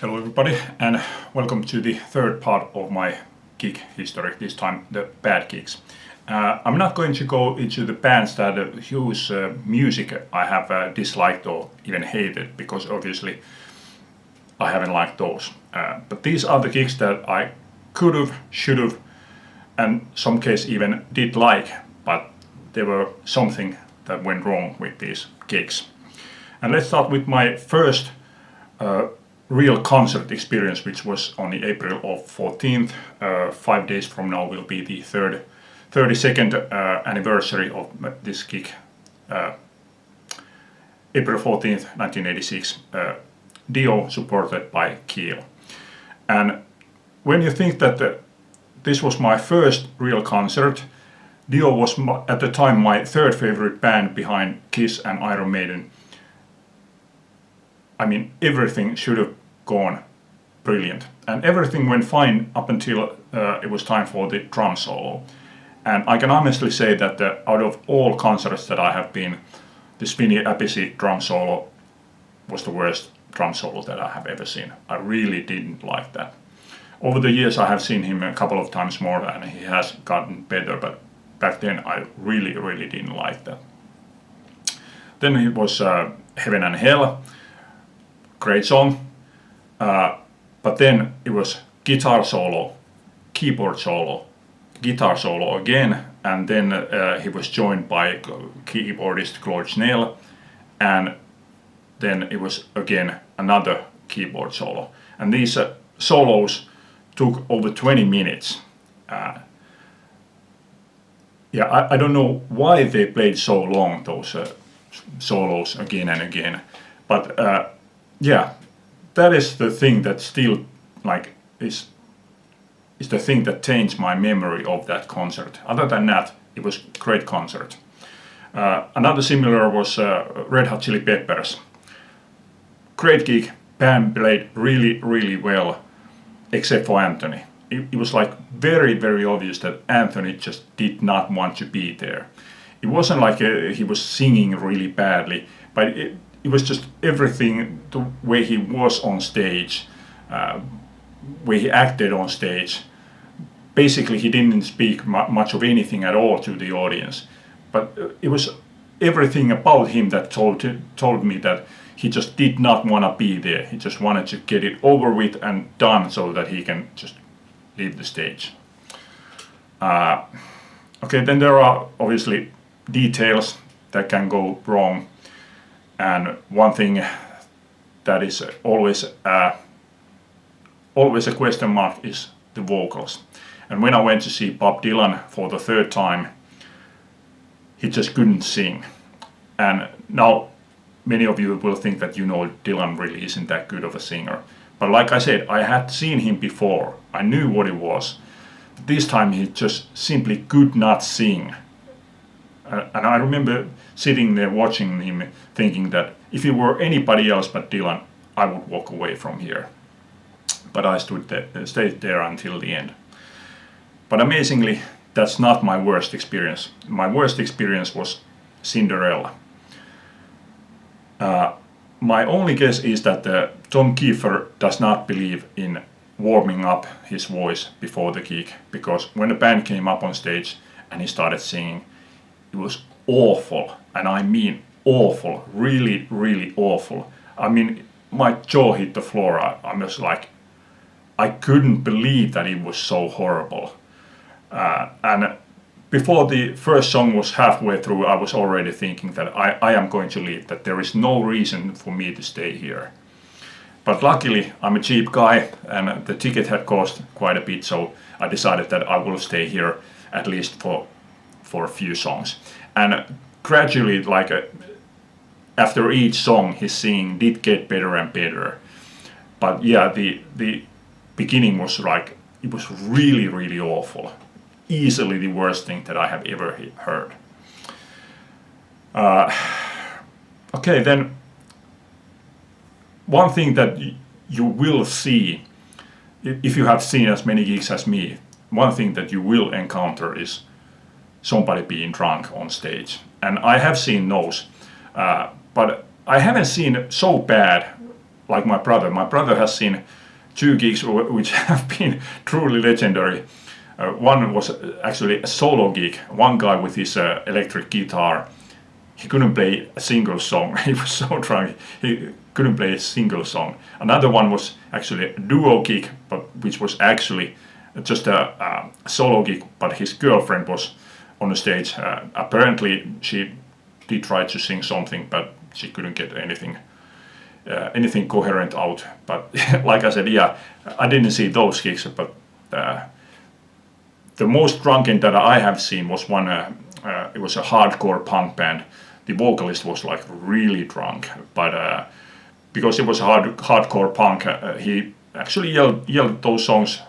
Hello everybody, and welcome to the third part of my gig history, this time the bad gigs. I'm not going to go into the bands that whose music I have disliked or even hated, because obviously I haven't liked those. But these are the gigs that I could have, should have, and some case even did like, but there were something that went wrong with these gigs. And let's start with my first real concert experience, which was on the April of 14th. 5 days from now will be the 32nd anniversary of this gig. April 14th, 1986. Dio supported by Keel. And when you think that this was my first real concert, Dio was at the time my third favorite band behind Kiss and Iron Maiden. I mean, everything should have gone brilliant, and everything went fine up until it was time for the drum solo. And I can honestly say that out of all concerts that I have been, the Spinny Appice drum solo was the worst drum solo that I have ever seen. I really didn't like that. Over the years I have seen him a couple of times more and he has gotten better, but back then I really didn't like that. Then it was Heaven and Hell, great song. But then it was guitar solo, keyboard solo, guitar solo again, and then he was joined by keyboardist Claude Schnell, and then it was again another keyboard solo. And these solos took over 20 minutes. I don't know why they played so long, those solos again and again, but that is the thing that still is the thing that changed my memory of that concert. Other than that, it was a great concert. Another similar was Red Hot Chili Peppers. Great gig, band played really well, except for Anthony. It was like very obvious that Anthony just did not want to be there. It wasn't like he was singing really badly, but it was just everything, the way he was on stage, way he acted on stage. Basically, he didn't speak much of anything at all to the audience. But it was everything about him that told me that he just did not want to be there. He just wanted to get it over with and done so that he can just leave the stage. Okay, then there are obviously details that can go wrong. And one thing that is always a question mark is the vocals. And when I went to see Bob Dylan for the third time, he just couldn't sing. And now many of you will think that Dylan really isn't that good of a singer. But like I said, I had seen him before. I knew what it was. But this time he just simply could not sing. And I remember sitting there watching him, thinking that if it were anybody else but Dylan, I would walk away from here. But I stayed there until the end. But amazingly, that's not my worst experience. My worst experience was Cinderella. My only guess is that Tom Kiefer does not believe in warming up his voice before the gig, because when the band came up on stage and he started singing, it was awful, and I mean awful, really awful. I mean, my jaw hit the floor. I was like, I couldn't believe that it was so horrible. And before the first song was halfway through, I was already thinking that I am going to leave, that there is no reason for me to stay here. But luckily, I'm a cheap guy, and the ticket had cost quite a bit, so I decided that I will stay here at least for a few songs. And gradually, after each song, his singing did get better and better. But yeah, the beginning was it was really awful. Easily the worst thing that I have ever heard. Okay, then one thing that you will see, if you have seen as many gigs as me, one thing that you will encounter is somebody being drunk on stage. And I have seen those, but I haven't seen so bad like my brother. My brother has seen 2 gigs which have been truly legendary. One was actually a solo gig. One guy with his electric guitar, he couldn't play a single song. He was so drunk, he couldn't play a single song. Another one was actually a duo gig, but which was actually just a solo gig, but his girlfriend was on the stage. Apparently she did try to sing something, but she couldn't get anything coherent out. But like I said, yeah, I didn't see those gigs, but the most drunken that I have seen was one. It was a hardcore punk band. The vocalist was like really drunk, but because it was hardcore punk, he actually yelled those songs.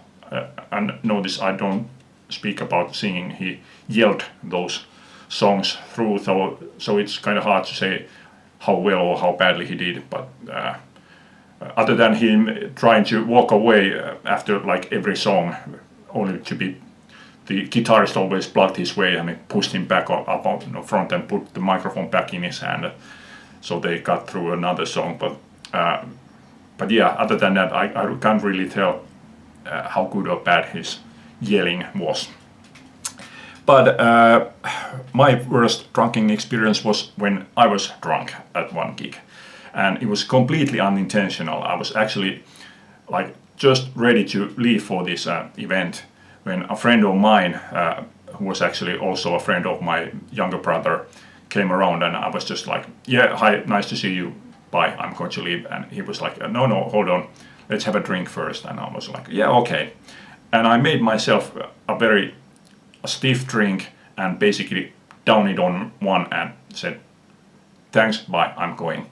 And notice I don't speak about singing. He yelled those songs through, so it's kind of hard to say how well or how badly he did. But other than him trying to walk away after like every song, only to be the guitarist always blocked his way and he pushed him back up on front and put the microphone back in his hand, so they got through another song. But yeah, other than that, I can't really tell how good or bad his yelling was. But my worst drinking experience was when I was drunk at one gig, and it was completely unintentional. I was actually like just ready to leave for this event when a friend of mine, who was actually also a friend of my younger brother, came around, and I was just like, yeah, hi, nice to see you, bye, I'm going to leave. And he was like, no, hold on, let's have a drink first. And I was like, yeah, okay. And I made myself a stiff drink and basically downed it on one and said, thanks, bye, I'm going.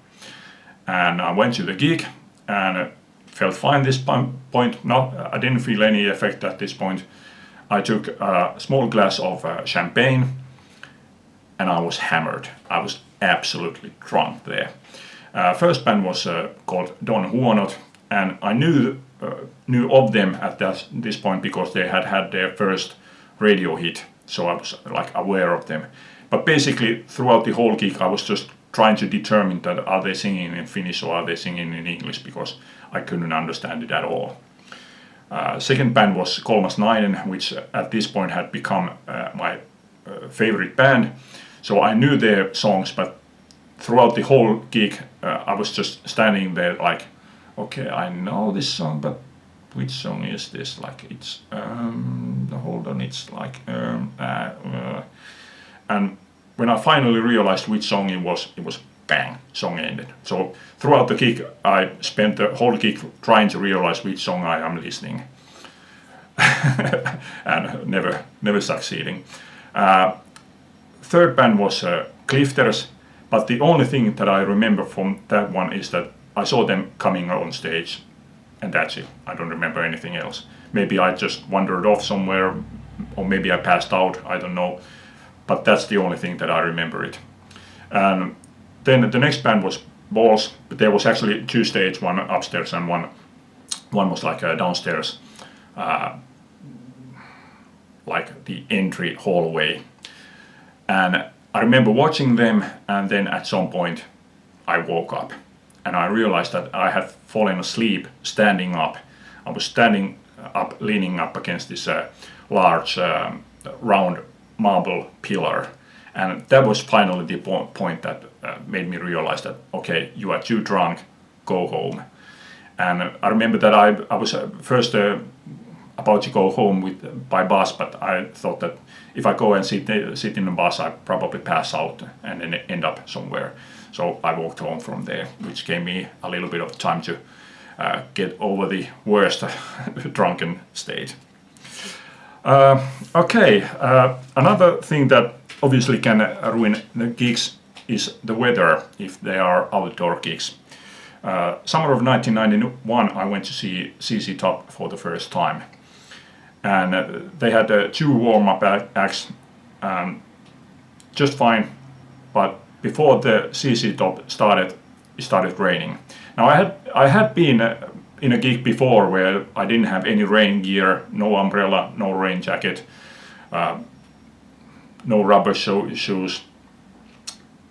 And I went to the gig and felt fine this point. No, I didn't feel any effect at this point. I took a small glass of champagne and I was hammered. I was absolutely drunk there. First band was called Don Huonot, and I knew of them at this point because they had their first radio hit, so I was like aware of them. But basically throughout the whole gig I was just trying to determine that are they singing in Finnish or are they singing in English, because I couldn't understand it at all. Second band was Kolmas Nainen, which at this point had become my favorite band. So I knew their songs, but throughout the whole gig I was just standing there like, okay, I know this song, but which song is this? Like it's hold on, it's like and when I finally realized which song it was bang, song ended. So throughout the gig I spent the whole gig trying to realize which song I am listening and never succeeding. Third band was Clifters, but the only thing that I remember from that one is that I saw them coming on stage, and that's it. I don't remember anything else. Maybe I just wandered off somewhere, or maybe I passed out, I don't know. But that's the only thing that I remember it. And then the next band was Balls, but there was actually 2 stages, one upstairs and one was like downstairs, like the entry hallway. And I remember watching them, and then at some point I woke up and I realized that I had fallen asleep standing up. I was standing up, leaning up against this large round marble pillar, and that was finally the point that made me realize that, okay, you are too drunk, go home. And I remember that I was first about to go home by bus, but I thought that if I go and sit in the bus, I probably pass out and then end up somewhere. So I walked home from there, which gave me a little bit of time to get over the worst drunken state. Okay, another thing that obviously can ruin the gigs is the weather if they are outdoor gigs. Summer of 1991 I went to see ZZ Top for the first time, and they had 2 warm-up acts, just fine, but before the ZZ Top started, it started raining. Now I had been in a gig before where I didn't have any rain gear, no umbrella, no rain jacket, no rubber shoes,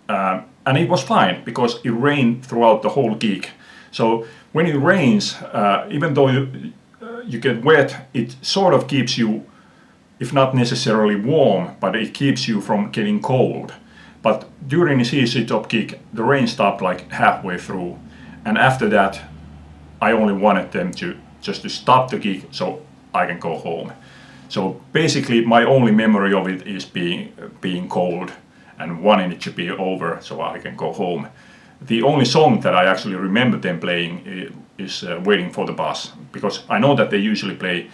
and it was fine because it rained throughout the whole gig. So when it rains, even though you get wet, it sort of keeps you, if not necessarily warm, but it keeps you from getting cold. But during the ZZ Top gig, the rain stopped like halfway through, and after that, I only wanted them to just to stop the gig so I can go home. So basically, my only memory of it is being cold and wanting it to be over so I can go home. The only song that I actually remember them playing is Waiting for the Bus, because I know that they usually play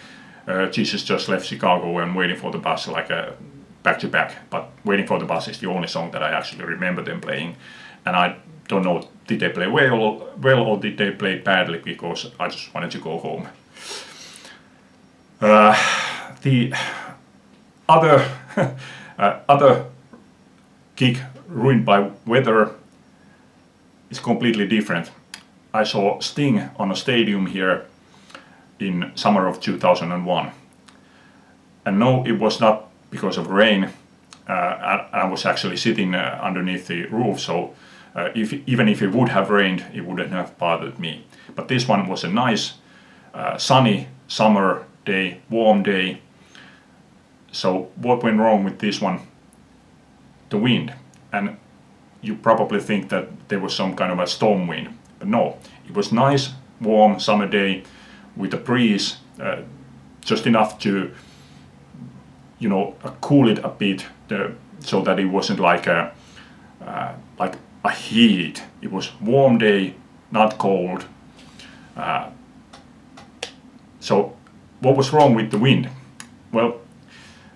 Jesus Just Left Chicago and Waiting for the Bus like back to back, but Waiting for the Bus is the only song that I actually remember them playing. And I don't know, did they play well or did they play badly, because I just wanted to go home. The other gig ruined by weather is completely different. I saw Sting on a stadium here in summer of 2001. And no, it was not because of rain. I was actually sitting underneath the roof, so even if it would have rained, it wouldn't have bothered me. But this one was a nice, sunny summer day, warm day. So what went wrong with this one? The wind. And you probably think that there was some kind of a storm wind, but no, it was nice, warm summer day with a breeze, just enough to, cool it a bit, so that it wasn't like a heat. It was warm day, not cold. So what was wrong with the wind? Well,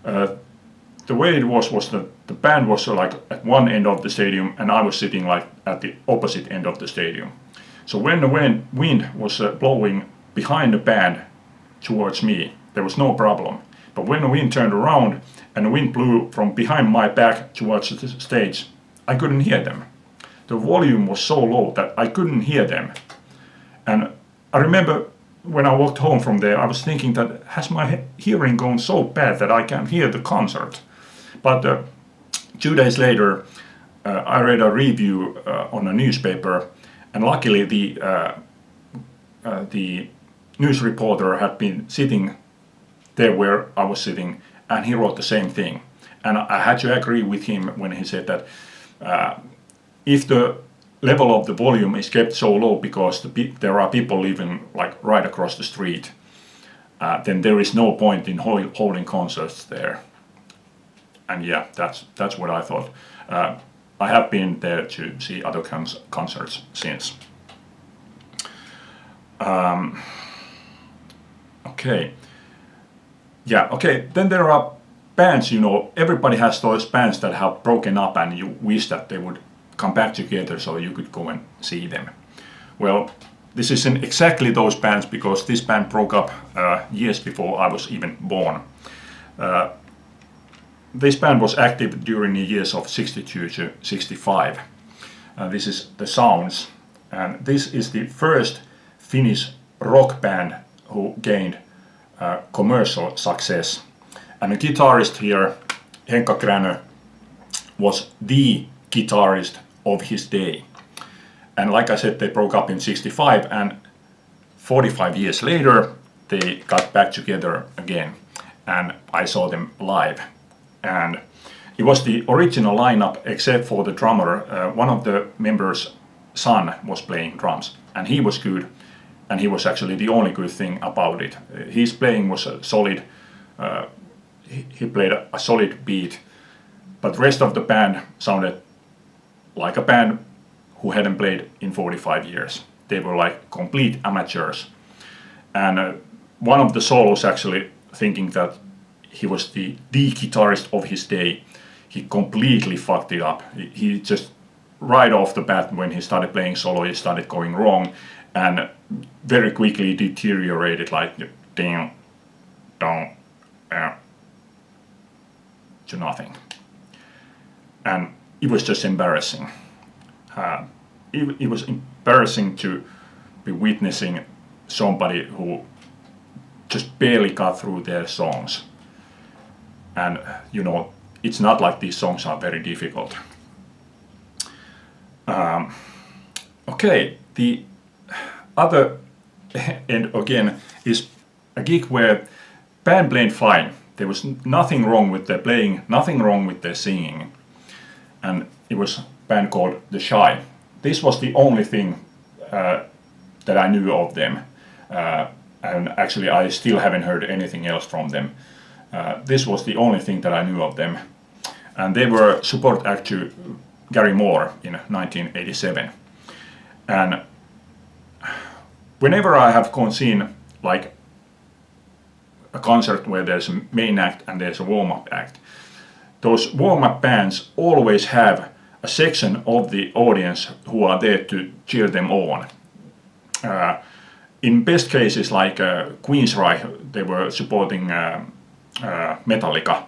the way it was that the band was like at one end of the stadium and I was sitting like at the opposite end of the stadium. So when the wind was blowing behind the band towards me, there was no problem. But when the wind turned around and the wind blew from behind my back towards the stage, I couldn't hear them. The volume was so low that I couldn't hear them. And I remember when I walked home from there, I was thinking that has my hearing gone so bad that I can't hear the concert? But 2 days later, I read a review on a newspaper, and luckily the news reporter had been sitting there where I was sitting, and he wrote the same thing. And I had to agree with him when he said that if the level of the volume is kept so low because there are people living like right across the street, then there is no point in holding concerts there. And yeah, that's what I thought. I have been there to see other concerts since. Okay. Yeah, okay. Then there are bands, everybody has those bands that have broken up and you wish that they would come back together so you could go and see them. Well, this isn't exactly those bands because this band broke up years before I was even born. This band was active during the years of 62 to 65. This is The Sounds, and this is the first Finnish rock band who gained commercial success. And the guitarist here, Henkka Kränö, was the guitarist of his day. And like I said, they broke up in 65, and 45 years later they got back together again, and I saw them live. And it was the original lineup except for the drummer. One of the members' son was playing drums, and he was good, and he was actually the only good thing about it. His playing was a solid, he played a solid beat, but the rest of the band sounded like a band who hadn't played in 45 years. They were like complete amateurs. And one of the solos, actually thinking that he was the guitarist of his day, he completely fucked it up. He just, right off the bat, when he started playing solo, it started going wrong and very quickly deteriorated, like ding, dong, to nothing. And it was just embarrassing. It was embarrassing to be witnessing somebody who just barely got through their songs. And it's not like these songs are very difficult. Other end again is a gig where band played fine. There was nothing wrong with their playing, nothing wrong with their singing, and it was a band called The Shy. This was the only thing that I knew of them, and actually I still haven't heard anything else from them. This was the only thing that I knew of them, and they were support act to Gary Moore in 1987. And whenever I have seen like a concert where there's a main act and there's a warm-up act, those warm-up bands always have a section of the audience who are there to cheer them on. In best cases, like Queensryche, they were supporting Metallica.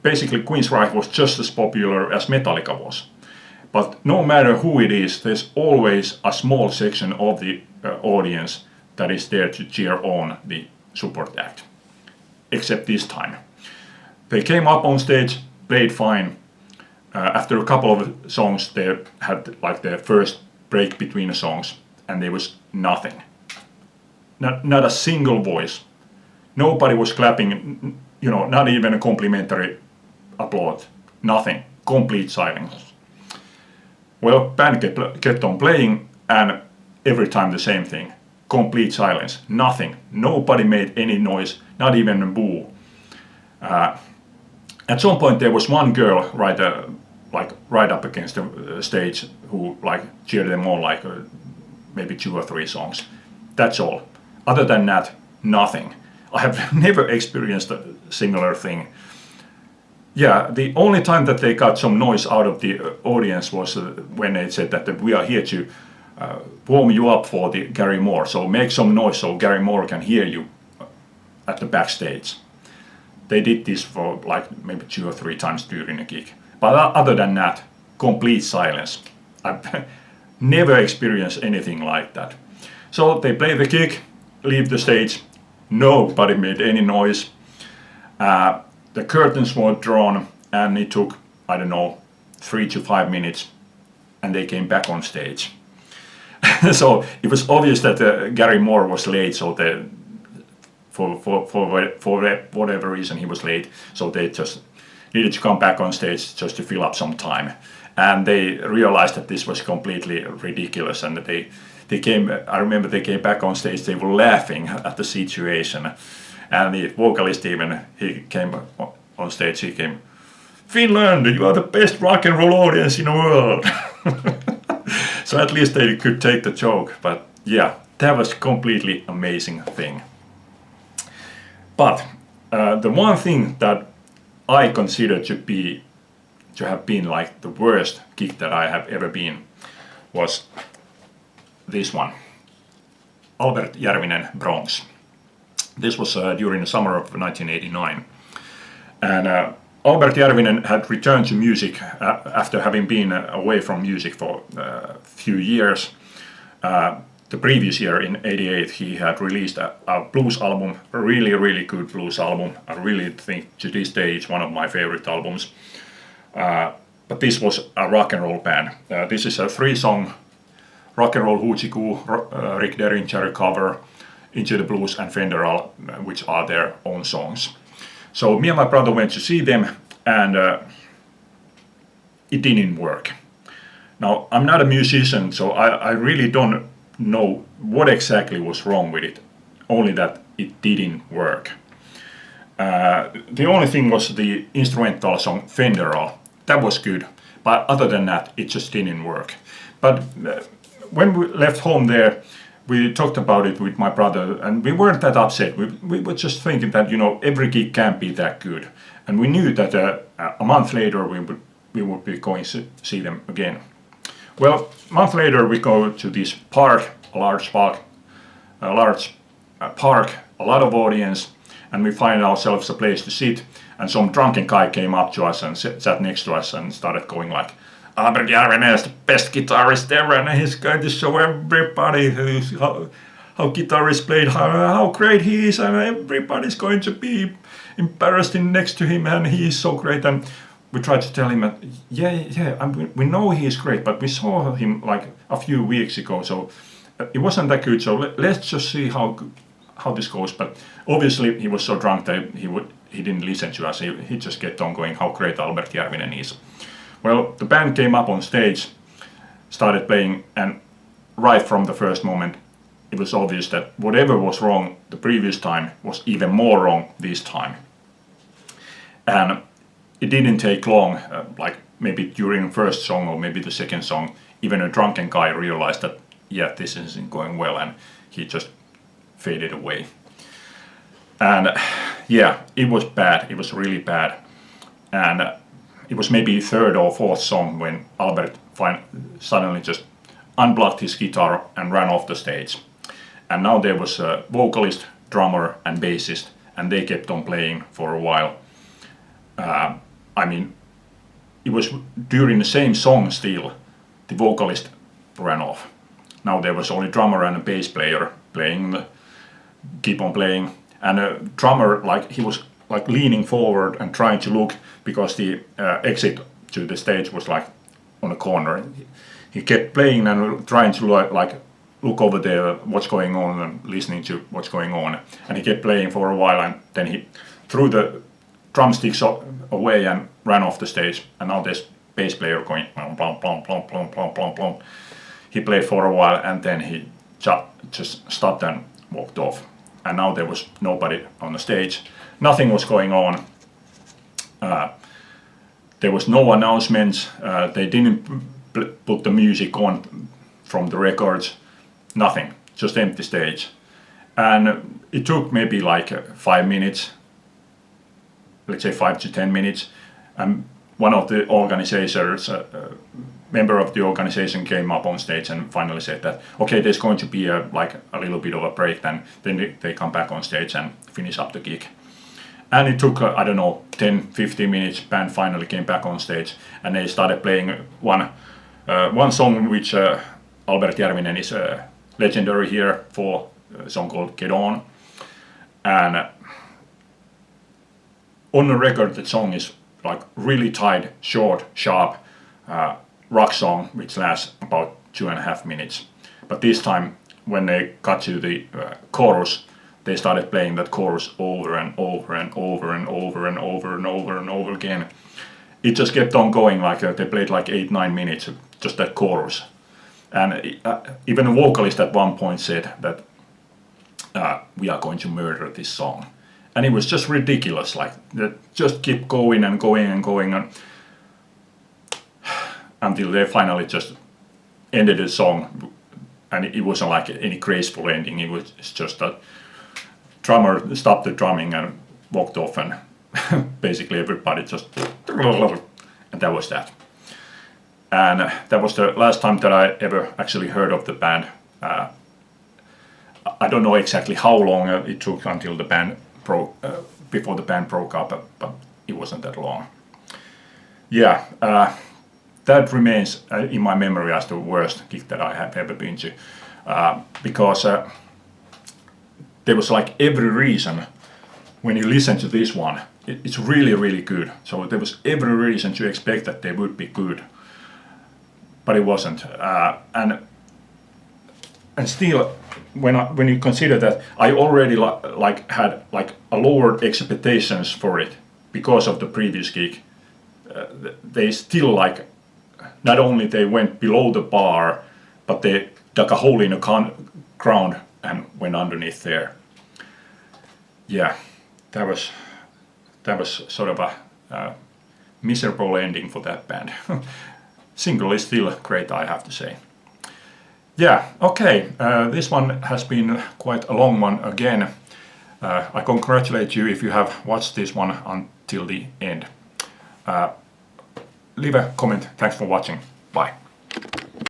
Basically, Queensryche was just as popular as Metallica was. But no matter who it is, there's always a small section of the audience that is there to cheer on the support act. Except this time. They came up on stage, played fine. After a couple of songs, they had like their first break between the songs, and there was nothing. Not a single voice. Nobody was clapping, not even a complimentary applaud. Nothing. Complete silence. Well, band kept on playing, and every time the same thing. Complete silence. Nothing. Nobody made any noise, not even a boo. At some point there was one girl right up against the stage who cheered them on maybe 2 or 3 songs. That's all. Other than that, nothing. I have never experienced a similar thing. Yeah, the only time that they got some noise out of the audience was when they said that we are here to warm you up for the Gary Moore, so make some noise so Gary Moore can hear you at the backstage. They did this for maybe 2 or 3 times during the gig. But other than that, complete silence. I've never experienced anything like that. So they play the gig, leave the stage, nobody made any noise. The curtains were drawn and it took, 3 to 5 minutes and they came back on stage. So it was obvious that Gary Moore was late, so for whatever reason he was late, so they just needed to come back on stage just to fill up some time. And they realized that this was completely ridiculous, and they came, I remember they came back on stage, they were laughing at the situation. And the vocalist even, he came on stage, he came, "Finland, you are the best rock and roll audience in the world." So at least they could take the joke, but yeah, that was completely amazing thing. But the one thing that I consider to have been the worst gig that I have ever been was this one. Albert Järvinen, Bronx. This was during the summer of 1989. And Albert Järvinen had returned to music after having been away from music for a few years. The previous year, in '88, he had released a blues album, a really, really good blues album. I really think to this day it's one of my favorite albums. But this was a rock and roll band. This is a 3-song rock and roll hoochie coo, Rick Derringer cover, Into the Blues and Federal, which are their own songs. So me and my brother went to see them, and it didn't work. Now, I'm not a musician, so I really don't know what exactly was wrong with it, only that it didn't work. The only thing was the instrumental song Federal. That was good, but other than that, it just didn't work. But when we left home there, we talked about it with my brother, and we weren't that upset. We were just thinking that every gig can't be that good, and we knew that a month later we would be going to see them again. Well, a month later we go to this park, a large park, a lot of audience, and we find ourselves a place to sit. And some drunken guy came up to us and sat next to us and started going like, "Albert Järvinen is the best guitarist ever, and he's going to show everybody how guitarists played, how great he is, and everybody's going to be embarrassed next to him, and he is so great." And we tried to tell him that, we know he is great, but we saw him a few weeks ago, so it wasn't that good. So let's just see how this goes. But obviously he was so drunk that he didn't listen to us. He just kept on going how great Albert Järvinen is. Well, the band came up on stage, started playing, and right from the first moment it was obvious that whatever was wrong the previous time was even more wrong this time. And it didn't take long, like maybe during the first song or maybe the second song, even a drunken guy realized that, yeah, this isn't going well, and he just faded away. And yeah, it was bad. It was really bad. And it was maybe third or fourth song when Albert suddenly just unplugged his guitar and ran off the stage. And now there was a vocalist, drummer and bassist, and they kept on playing for a while. I mean, it was during the same song still, the vocalist ran off. Now there was only drummer and a bass player playing, keep on playing. And a drummer, like, he was like leaning forward and trying to look, because the exit to the stage was like on a corner. He kept playing and trying to look over there what's going on and listening to what's going on. And he kept playing for a while, and then he threw the drumsticks away and ran off the stage. And now this bass player going plom, plom, plom, plom, plom, plom, plom, plom. He played for a while and then he just stopped and walked off. And now there was nobody on the stage. Nothing was going on. There was no announcements. They didn't put the music on from the records. Nothing. Just empty stage. And it took maybe like 5 minutes. Let's say 5 to 10 minutes. And one of the organizers, member of the organization, came up on stage and finally said that, okay, there's going to be a little bit of a break, then they come back on stage and finish up the gig. And it took, I don't know, 10-15 minutes. Band finally came back on stage and they started playing one song which Albert Järvinen is legendary here for, a song called Get On. And on the record, the song is like really tight, short, sharp rock song which lasts about 2.5 minutes. But this time when they got to the chorus, they started playing that chorus over and over and over and over and over and over and over again. It just kept on going, like they played like 8-9 minutes, just that chorus. And even a vocalist at one point said that we are going to murder this song. And it was just ridiculous, like that just keep going and going and going and until they finally just ended the song. And it wasn't like any graceful ending. It was just that drummer stopped the drumming and walked off, and basically everybody just, and that was that. And that was the last time that I ever actually heard of the band. I don't know exactly how long it took until the band before the band broke up, but it wasn't that long. Yeah, that remains in my memory as the worst gig that I have ever been to, because there was like every reason when you listen to this one, it's really, really good. So there was every reason to expect that they would be good, but it wasn't. And still, when you consider that I already had a lower expectations for it because of the previous gig, they still not only they went below the bar, but they dug a hole in the ground and went underneath there. Yeah, that was sort of a miserable ending for that band. Single is still great, I have to say. Yeah, okay, this one has been quite a long one again. I congratulate you if you have watched this one until the end. Leave a comment. Thanks for watching. Bye.